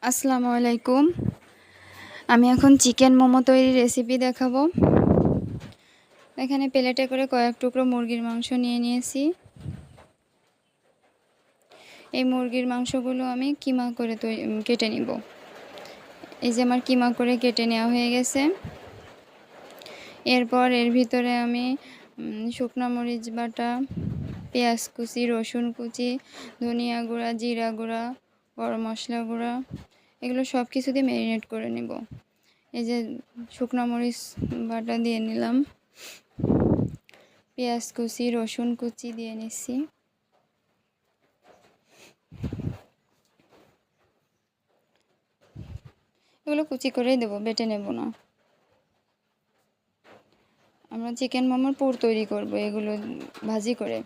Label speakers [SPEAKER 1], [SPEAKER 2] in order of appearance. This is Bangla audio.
[SPEAKER 1] আসসালামু আলাইকুম। আমি এখন চিকেন মোমো তৈরির রেসিপি দেখাবো। এখানে প্লেটে করে কয়েক টুকরো মুরগির মাংস নিয়ে নিয়েছি। এই মুরগির মাংসগুলো আমি কিমা করে কেটে নিব। এই যে আমার কিমা করে কেটে নেওয়া হয়ে গেছে। এরপর এর ভিতরে আমি শুকনো মরিচ বাটা, পেঁয়াজ কুচি, রসুন কুচি, ধনিয়া গুঁড়া, জিরা গুঁড়া, গরম মশলা গুঁড়া এগুলো সব কিছু দিয়ে ম্যারিনেট করে নেব। এই যে শুকনো মরিচ বাটা দিয়ে নিলাম, পেঁয়াজ কুচি, রসুন কুচি দিয়ে নিচ্ছি। এগুলো কুচি করেই দেবো, বেটে নেব না। আমরা চিকেন মোমোর পুর তৈরি করব এগুলো ভাজি করে।